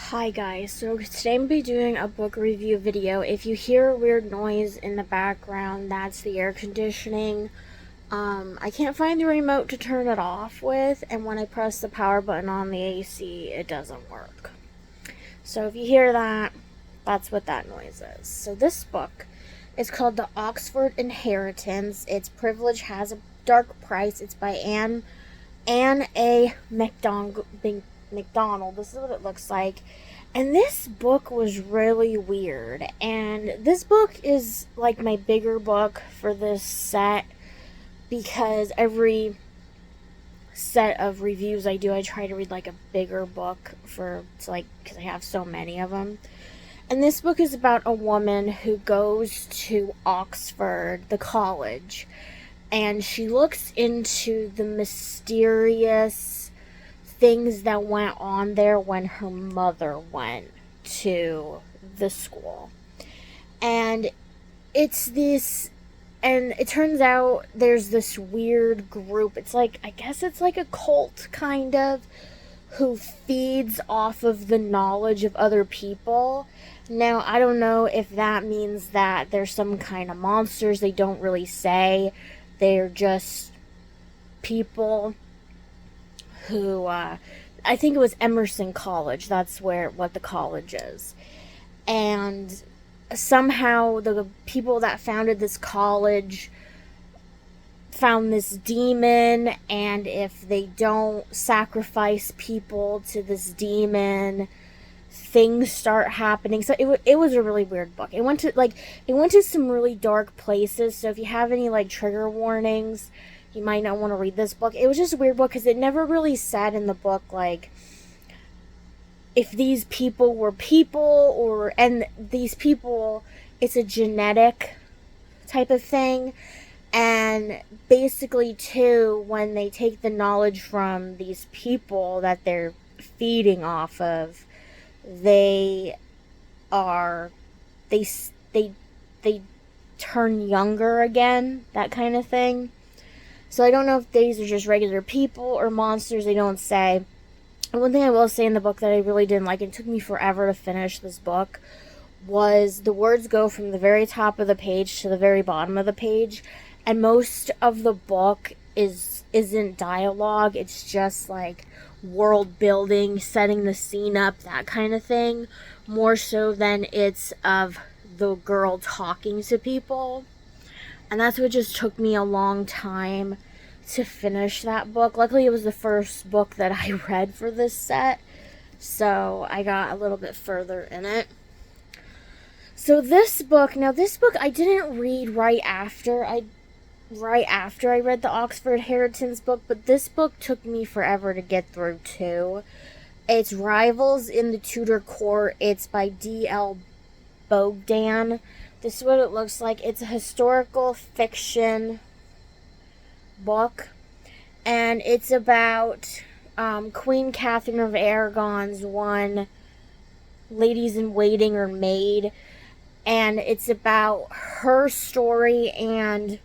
Hi guys, so today I'm going to be doing a book review video. If you hear a weird noise in the background, that's the air conditioning. I can't find the remote to turn it off with, and when I press the power button on the AC, it doesn't work. So if you hear that, that's what that noise is. So this book is called The Oxford Inheritance. It's Privilege Has a Dark Price. It's by Anne A. Mcdonald. This is what it looks like. And this book was really weird. And this book is like my bigger book for this set, because every set of reviews I do, I try to read like a bigger book because I have so many of them. And this book is about a woman who goes to Oxford, the college, and she looks into the mysterious things that went on there when her mother went to the school. And it turns out there's this weird group. I guess it's like a cult, kind of, who feeds off of the knowledge of other people. Now, I don't know if that means that there's some kind of monsters. They don't really say. They're just people who, I think it was Emerson College. That's what the college is. And somehow the people that founded this college found this demon, and if they don't sacrifice people to this demon, things start happening. So it was a really weird book. It went to some really dark places. So if you have any like trigger warnings, you might not want to read this book. It was just a weird book because it never really said in the book like if these people were people, and these people, it's a genetic type of thing. And basically too, when they take the knowledge from these people that they're feeding off of, they turn younger again, that kind of thing. So I don't know if these are just regular people or monsters. They don't say. And one thing I will say in the book that I really didn't like, and it took me forever to finish this book, was the words go from the very top of the page to the very bottom of the page, and most of the book isn't dialogue. It's just like world building, setting the scene up, that kind of thing, more so than it's of the girl talking to people. And that's what just took me a long time to finish that book. Luckily, it was the first book that I read for this set, so I got a little bit further in it. So this book I didn't read right after I read the Oxford Inheritance book, but this book took me forever to get through too. It's Rivals in the Tudor Court. It's by D.L. Bogdan. This is what it looks like. It's a historical fiction book, and it's about Queen Catherine of Aragon's one ladies-in-waiting or maid, and it's about her story and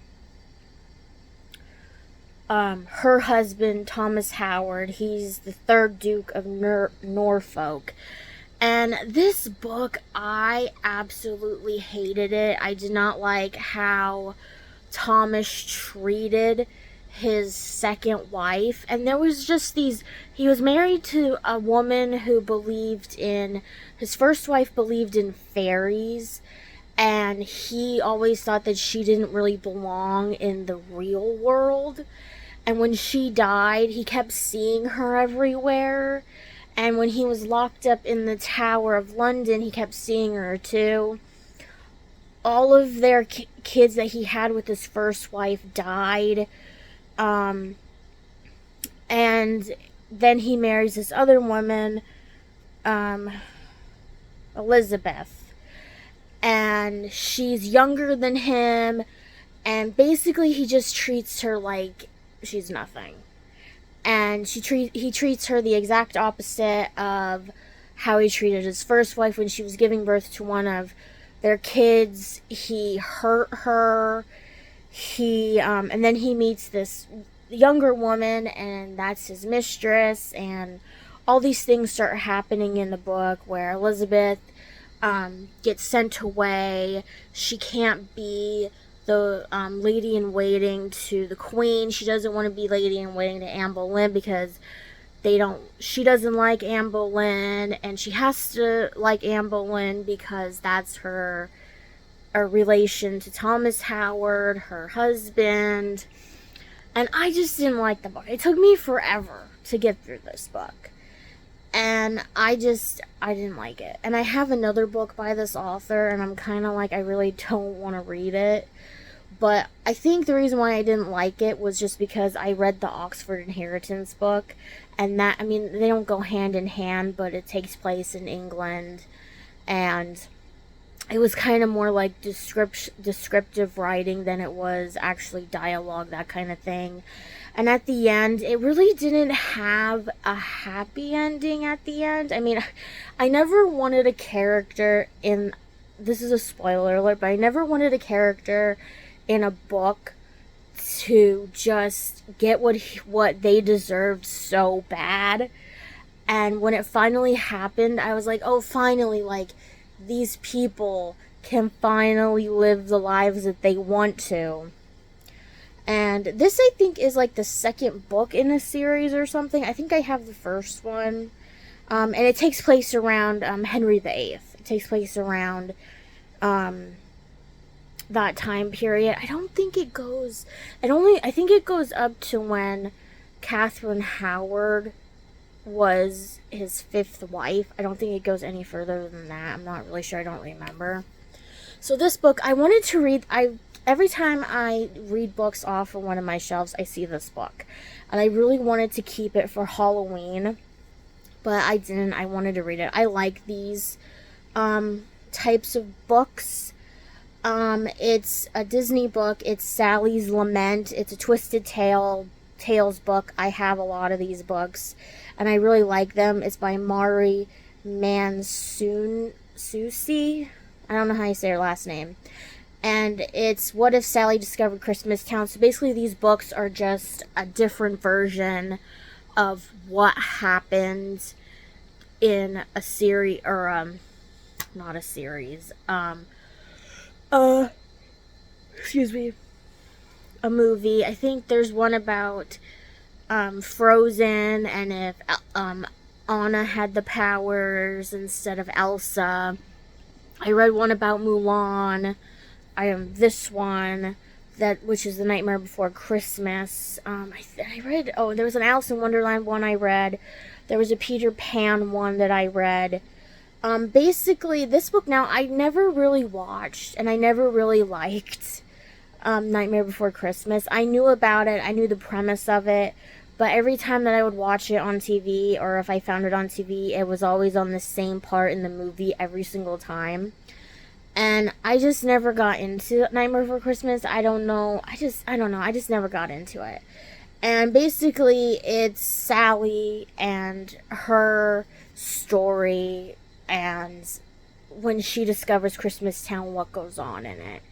her husband, Thomas Howard. He's the third Duke of Norfolk. And this book, I absolutely hated it. I did not like how Thomas treated his second wife. And there was just he was married to a woman who his first wife believed in fairies. And he always thought that she didn't really belong in the real world. And when she died, he kept seeing her everywhere. And when he was locked up in the Tower of London, he kept seeing her too. All of their kids that he had with his first wife died. And then he marries this other woman, Elizabeth. And she's younger than him. And basically he just treats her like she's nothing. And he treats her the exact opposite of how he treated his first wife when she was giving birth to one of their kids. He hurt her. And then he meets this younger woman, and that's his mistress, and all these things start happening in the book where Elizabeth gets sent away. She can't be the lady in waiting to the queen. She doesn't want to be lady in waiting to Anne Boleyn because she doesn't like Anne Boleyn, and she has to like Anne Boleyn because that's her a relation to Thomas Howard, her husband. And I just didn't like the book. It took me forever to get through this book. And I didn't like it. And I have another book by this author, and I'm kind of like, I really don't want to read it. But I think the reason why I didn't like it was just because I read the Oxford Inheritance book. And that, I mean, they don't go hand in hand, but it takes place in England. And it was kind of more like descriptive writing than it was actually dialogue, that kind of thing. And at the end, it really didn't have a happy ending at the end. I mean, I never wanted a character in... This is a spoiler alert, but I never wanted a character in a book to just get what they deserved so bad. And when it finally happened, I was like, oh, finally, like, these people can finally live the lives that they want to. And this, I think, is like the second book in a series or something. I think I have the first one. And it takes place around Henry VIII. It takes place around that time period. I don't think it goes... I think it goes up to when Catherine Howard was his fifth wife. I don't think it goes any further than that. I'm not really sure. I don't remember. So this book, I wanted to read... Every time I read books off of one of my shelves, I see this book. And I really wanted to keep it for Halloween, but I didn't. I wanted to read it. I like these types of books. It's a Disney book. It's Sally's Lament. It's a Twisted Tales book. I have a lot of these books, and I really like them. It's by Mari Mancusi. I don't know how you say her last name. And it's What If Sally Discovered Christmas Town. So basically these books are just a different version of what happened in a series, or not a series, excuse me, a movie. I think there's one about Frozen, and if Anna had the powers instead of Elsa. I read one about Mulan. This one, which is The Nightmare Before Christmas. I read, there was an Alice in Wonderland one I read. There was a Peter Pan one that I read. Basically, this book now, I never really watched, and I never really liked Nightmare Before Christmas. I knew about it, I knew the premise of it, but every time that I would watch it on TV, or if I found it on TV, it was always on the same part in the movie every single time. And I just never got into Nightmare Before Christmas. I don't know. I just never got into it. And basically, it's Sally and her story, and when she discovers Christmas Town, what goes on in it.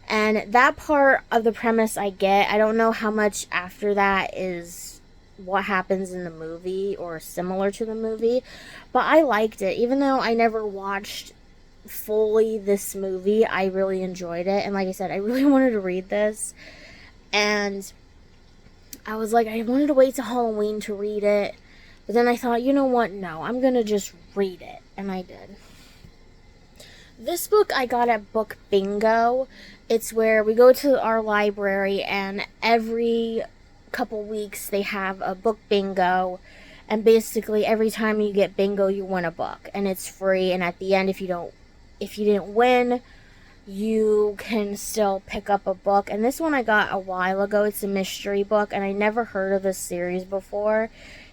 And that part of the premise I get. I don't know how much after that is what happens in the movie or similar to the movie. But I liked it. Even though I never watched fully this movie, I really enjoyed it. And like I said, I really wanted to read this, and I was like, I wanted to wait till Halloween to read it, but then I thought, you know what, no, I'm gonna just read it, and I did. This book I got at Book Bingo. It's where we go to our library, and every couple weeks they have a book bingo, and basically every time you get bingo you win a book, and it's free. And at the end, if you didn't win, you can still pick up a book. And this one I got a while ago. It's a mystery book, and I never heard of this series before.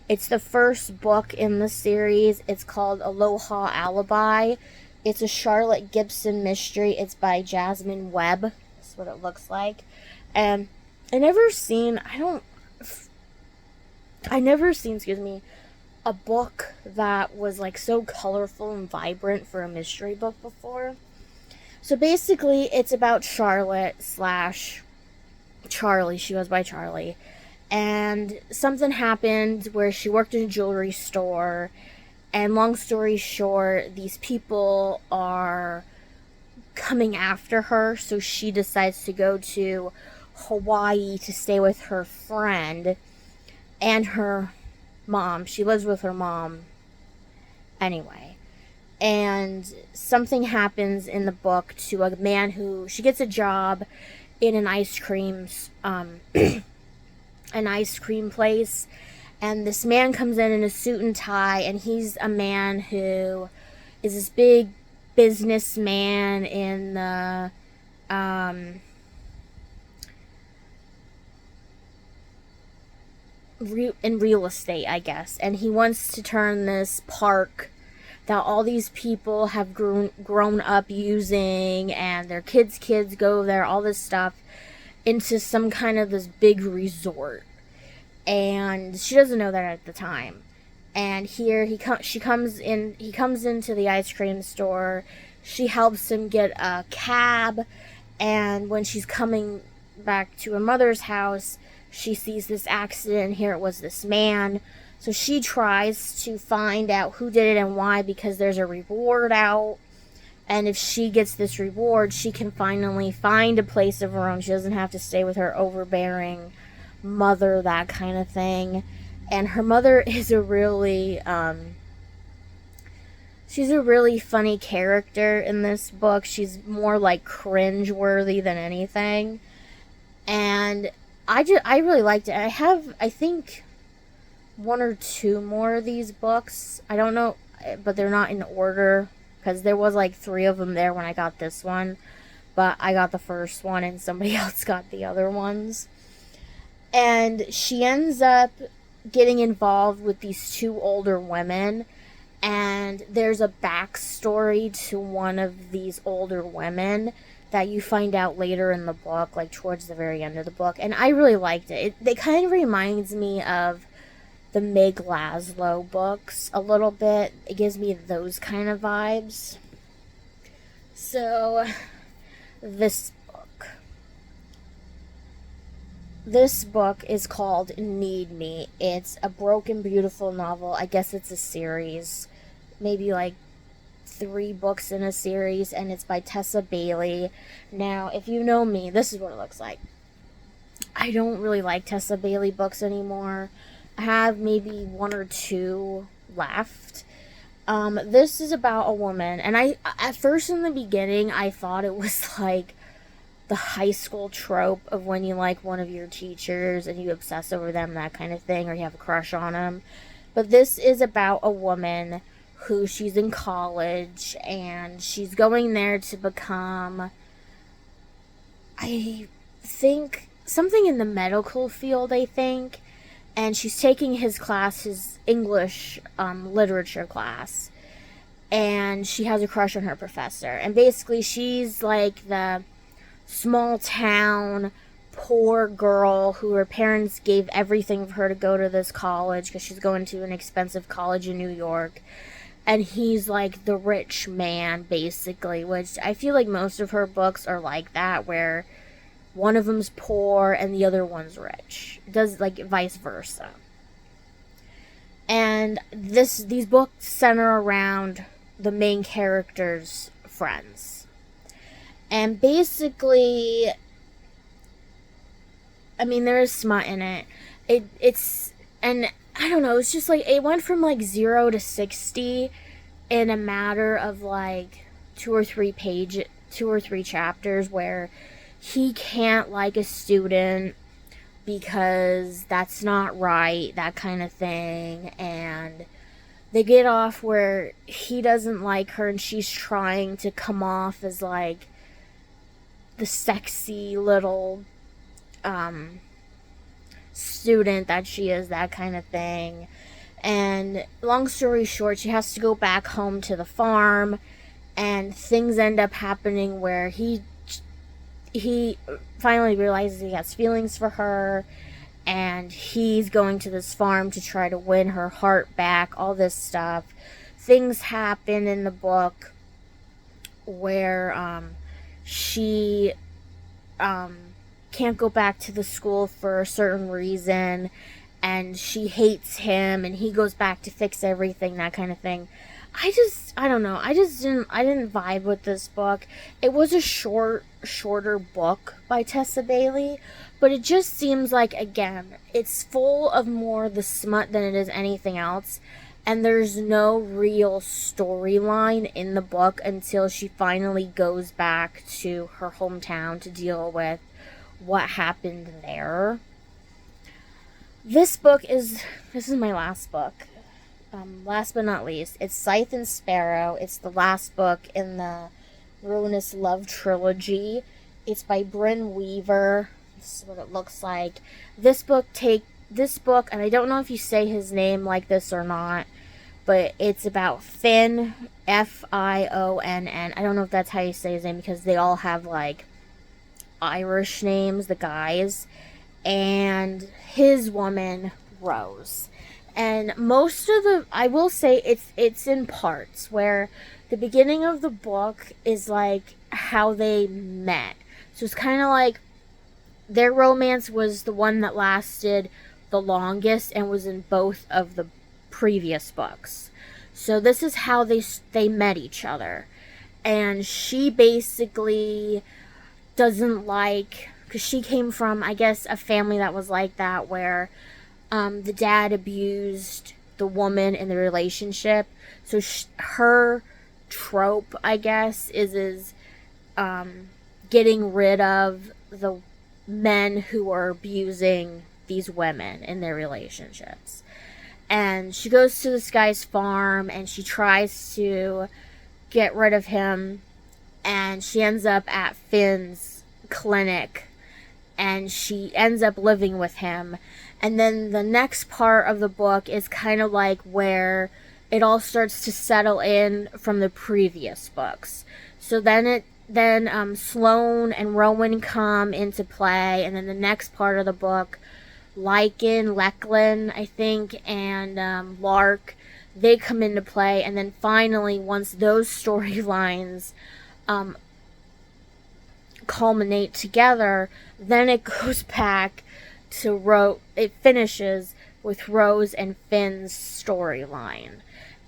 It's the first book in the series. It's called Aloha, Alibi. It's a Charlotte Gibson mystery. It's by Jasmine Webb. That's what it looks like. And I never seen, excuse me, a book that was like so colorful and vibrant for a mystery book before. So basically it's about Charlotte / Charlie. She goes by Charlie. and something happened where she worked in a jewelry store, and long story short, these people are coming after her, so she decides to go to Hawaii to stay with her friend and her mom. She lives with her mom anyway. And something happens in the book to a man who, she gets a job in an ice cream an ice cream place, and this man comes in a suit and tie, and he's a man who is this big businessman in the in real estate, I guess, and he wants to turn this park that all these people have grown up using, and their kids go there, all this stuff, into some kind of this big resort. And she doesn't know that at the time. And here he comes into the ice cream store. She helps him get a cab, and when she's coming back to her mother's house, she sees this accident. Here it was this man. So she tries to find out who did it and why, because there's a reward out. And if she gets this reward, she can finally find a place of her own. She doesn't have to stay with her overbearing mother, that kind of thing. And her mother is a really, she's a really funny character in this book. She's more like cringe-worthy than anything. And I really liked it. I think, one or two more of these books. I don't know, but they're not in order, because there was like 3 of them there when I got this one, but I got the first one and somebody else got the other ones. And she ends up getting involved with these 2 older women, and there's a backstory to one of these older women that you find out later in the book, like towards the very end of the book, and I really liked it. It kind of reminds me of the Meg Laszlo books a little bit. It gives me those kind of vibes. So, this book is called Need Me. It's a Broken Beautiful novel. I guess it's a series. Maybe like 3 books in a series, and it's by Tessa Bailey. Now, if you know me, this is what it looks like. I don't really like Tessa Bailey books anymore. I have maybe 1 or 2 left. This is about a woman, and at first in the beginning, I thought it was like the high school trope of when you like one of your teachers and you obsess over them, that kind of thing, or you have a crush on them. But this is about a woman who, she's in college, and she's going there to become, I think, something in the medical field, I think. And she's taking his class, his English literature class. And she has a crush on her professor. And basically, she's like the small town, poor girl who her parents gave everything for her to go to this college, because she's going to an expensive college in New York. And he's like the rich man, basically, which I feel like most of her books are like that, where one of them's poor and the other one's rich. It does, like, vice versa. And these books center around the main character's friends. And basically, I mean, there is smut in it. And I don't know, it's just like, it went from like 0 to 60 in a matter of like 2 or 3 chapters, where he can't like a student because that's not right, that kind of thing. And they get off where he doesn't like her, and she's trying to come off as like the sexy little student that she is, that kind of thing. And long story short, she has to go back home to the farm, and things end up happening where he finally realizes he has feelings for her, and he's going to this farm to try to win her heart back, all this stuff. Things happen in the book where she can't go back to the school for a certain reason, and she hates him, and he goes back to fix everything, that kind of thing. I don't know. I didn't vibe with this book. It was a shorter book by Tessa Bailey, but it just seems like, again, it's full of more the smut than it is anything else, and there's no real storyline in the book until she finally goes back to her hometown to deal with what happened there. This is my last book. Last but not least, it's Scythe and Sparrow. It's the last book in the Ruinous Love trilogy. It's by Brynne Weaver. This is what it looks like. This book, and I don't know if you say his name like this or not, but it's about Finn, Fionn. I don't know if that's how you say his name, because they all have, like, Irish names, the guys, and his woman, Rose. And most of I will say it's in parts, where the beginning of the book is like how they met. So it's kind of like their romance was the one that lasted the longest and was in both of the previous books. So this is how they met each other. And she basically doesn't like, because she came from, I guess, a family that was like that, where the dad abused the woman in the relationship. So her trope, I guess, is getting rid of the men who are abusing these women in their relationships. And she goes to this guy's farm and she tries to get rid of him, and she ends up at Finn's clinic, and she ends up living with him. And then the next part of the book is kind of like where it all starts to settle in from the previous books. So then Sloane and Rowan come into play, and then the next part of the book, Lachlan, I think, and Lark, they come into play. And then finally, once those storylines culminate together, then it goes back to it finishes with Rose and Finn's storyline.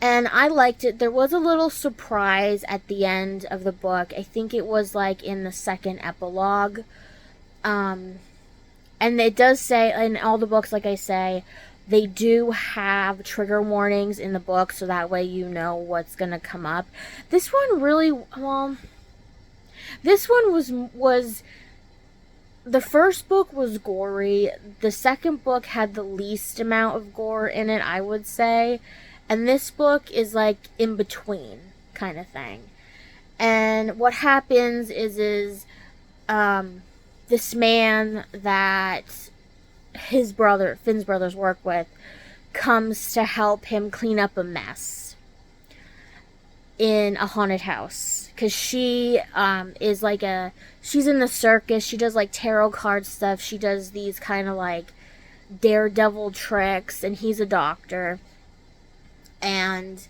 And I liked it. There was a little surprise at the end of the book. I think it was like in the second epilogue. And it does say, in all the books, like I say, they do have trigger warnings in the book, so that way you know what's going to come up. This one really, this one was the first book was gory. The second book had the least amount of gore in it, I would say. And this book is like in between kind of thing. And what happens is this man that Finn's brothers work with comes to help him clean up a mess in a haunted house. Because she is like she's in the circus. She does like tarot card stuff. She does these kind of like daredevil tricks, and he's a doctor. And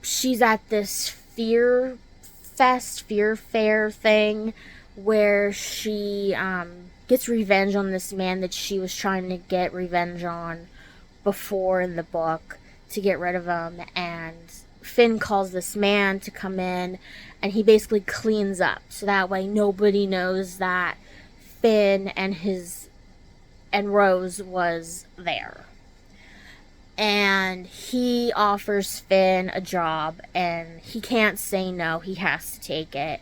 she's at this fear fair thing where she gets revenge on this man that she was trying to get revenge on before in the book, to get rid of him. And Finn calls this man to come in, and he basically cleans up, so that way nobody knows that Finn and Rose was there. And he offers Finn a job, and he can't say no. He has to take it.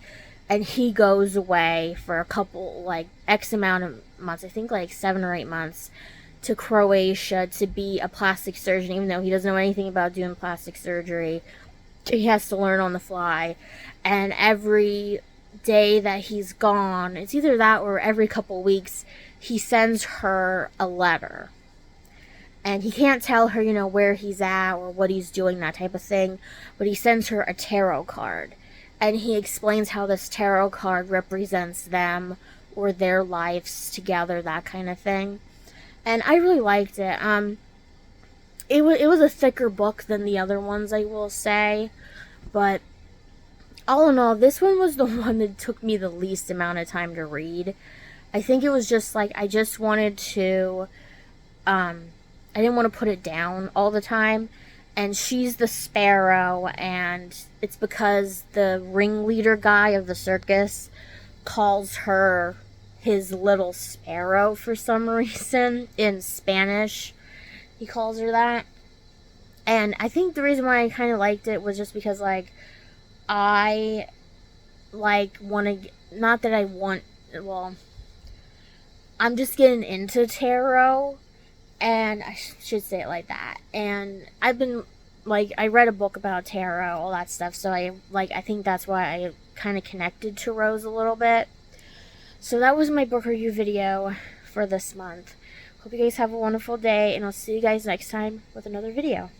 And he goes away for a couple, like, X amount of months, I think like 7 or 8 months, to Croatia to be a plastic surgeon, even though he doesn't know anything about doing plastic surgery. He has to learn on the fly. And every day that he's gone, it's either that or every couple weeks, he sends her a letter. And he can't tell her, where he's at or what he's doing, that type of thing. But he sends her a tarot card. And he explains how this tarot card represents them or their lives together, that kind of thing. And I really liked it. It was a thicker book than the other ones, I will say. But all in all, this one was the one that took me the least amount of time to read. I think it was just like I just wanted to I didn't want to put it down all the time. And she's the Sparrow, and it's because the ringleader guy of the circus calls her his little sparrow for some reason. In Spanish, he calls her that. And I think the reason why I kind of liked it was just because, like, I, like, want to, not that I want, well, I'm just getting into tarot, and I should say it like that. And I've been, like, I read a book about tarot, all that stuff, so I think that's why I kind of connected to Rose a little bit. So that was my book review video for this month. Hope you guys have a wonderful day, and I'll see you guys next time with another video.